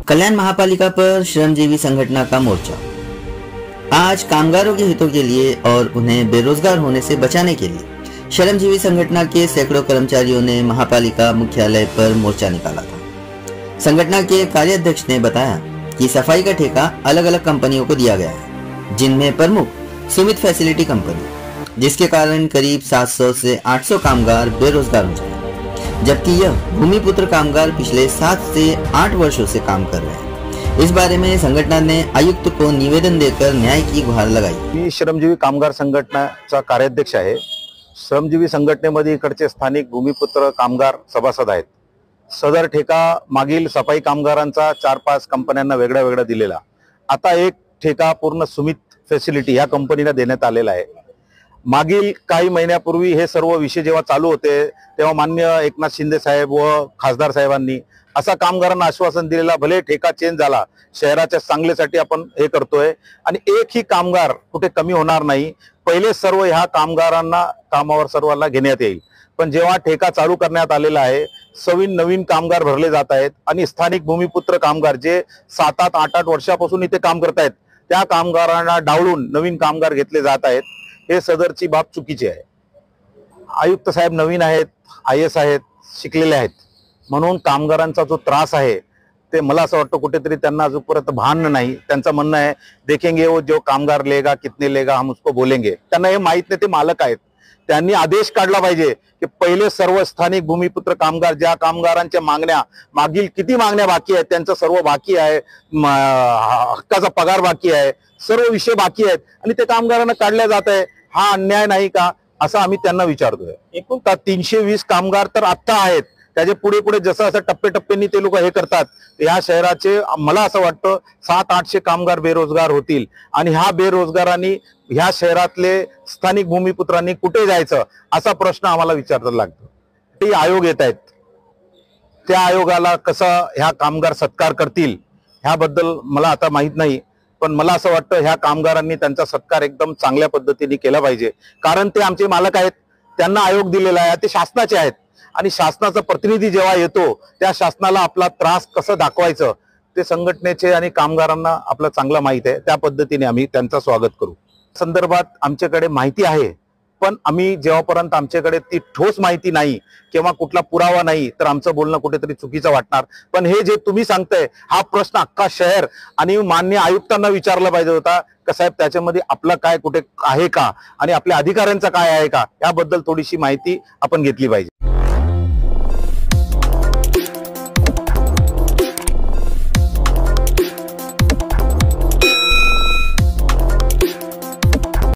कल्याण महापालिका पर श्रमजीवी संगठन का मोर्चा। आज कामगारों के हितों के लिए और उन्हें बेरोजगार होने से बचाने के लिए श्रमजीवी संगठन के सैकड़ों कर्मचारियों ने महापालिका मुख्यालय पर मोर्चा निकाला था। संगठन के कार्याध्यक्ष ने बताया कि सफाई का ठेका अलग अलग कंपनियों को दिया गया है, जिनमें प्रमुख सुमित फैसिलिटी कंपनी, जिसके कारण करीब 700 से 800 कामगार बेरोजगार हो जाए, जबकि यह भूमिपुत्र कामगार पिछले 7 से 8 वर्षों से काम कर रहे हैं। इस बारे में संघटना ने आयुक्त को निवेदन देकर न्याय की गुहार लगाई। मी श्रमजीवी कामगार संघटनेचा कार्याध्यक्ष आहे। श्रमजीवी संघटनेमध्ये इकडचे स्थानिक भूमिपुत्र कामगार सभासद आहेत। सदर ठेका मागील सफाई कामगारांचा 4-5 कंपन्यांना वेगळा वेगळा दिलेला, आता एक ठेका पूर्ण सुमित फॅसिलिटी या कंपनीला देण्यात आलेला आहे। मागील काही महिन्यापूर्वी हे सर्व विषय जेव्हा चालू होते तेव्हा माननीय एकनाथ शिंदे साहेब व खासदार साहेबांनी असा कामगारांना आश्वासन दिलेला, भले ठेका चेंज झाला, शहराच्या चांगल्यासाठी आपण हे करतोय आणि एकही कामगार कुठे कमी होणार नाही। पहिले सर्व ह्या कामगारांना कामावर सर्वांना घेण्यात येईल, पण जेव्हा ठेका चालू करण्यात आलेला आहे नवीन कामगार भरले जात आहेत आणि स्थानिक भूमिपुत्र कामगार जे 7-8, 8-8 वर्षापासून इथे काम करत आहेत त्या कामगारांना डावलून नवीन कामगार घेतले जात आहेत। हे सदरची बाब चुकीची आहे। आयुक्त साहेब नवीन आहेत, IAS आहेत, शिकलेले आहेत, म्हणून कामगारांचा जो त्रास आहे ते मला असं वाटतं कुठेतरी त्यांना अजूनपर्यंत भान नाही। त्यांचं म्हणणं आहे देखेंगे वो जो कामगार लेगा कितने लेगा हम उसको बोलेंगे। त्यांना हे माहित नाही, ते मालक आहेत। त्यांनी आदेश काढला पाहिजे की पहिले सर्व स्थानिक भूमिपुत्र कामगार ज्या कामगारांच्या मागण्या मागील किती मागण्या बाकी आहेत त्यांचं सर्व बाकी आहे, हक्काचा पगार बाकी आहे, सर्व विषय बाकी आहेत आणि ते कामगारांना काढल्या जात आहे। हा अन्याय नाही का असं आम्ही त्यांना विचारतोय। एकूण 320 कामगार तर आता आहेत, त्याचे पुढे पुढे जसं असं टप्प्याटप्प्याने ते लोक हे करतात, या शहराचे मला असं वाटतं 700-800 कामगार बेरोजगार होतील आणि ह्या बेरोजगारांनी ह्या शहरातले स्थानिक भूमिपुत्रांनी कुठे जायचं असा प्रश्न आम्हाला विचारायला लागतो। ते आयोग येत आहेत, त्या आयोगाला कसं ह्या कामगार सत्कार करतील ह्याबद्दल मला आता माहित नाही, पण मला असं वाटतं ह्या कामगारांनी त्यांचा सत्कार एकदम चांगल्या पद्धतीने केला पाहिजे, कारण ते आमचे मालक आहेत, त्यांना आयोग दिलेला आहे, ते शासनाचे आहेत आणि शासनाचा प्रतिनिधी जेव्हा येतो त्या शासनाला आपला त्रास कसं दाखवायचं ते संघटनेचे आणि कामगारांना आपलं चांगलं माहित आहे। त्या पद्धतीने आम्ही त्यांचं स्वागत करू। संदर्भात आमच्याकडे माहिती आहे, पण आम्ही जेव्हापर्यंत आमच्याकडे ती ठोस माहिती नाही किंवा कुठला पुरावा नाही तर आमचं बोलणं कुठेतरी चुकीचं वाटणार। पण हे जे तुम्ही सांगताय हा प्रश्न अख्खा शहर आणि माननीय आयुक्तांना विचारला पाहिजे होता का साहेब त्याच्यामध्ये आपला काय कुठे आहे का आणि आपल्या अधिकाऱ्यांचा काय आहे का याबद्दल थोडीशी माहिती आपण घेतली पाहिजे।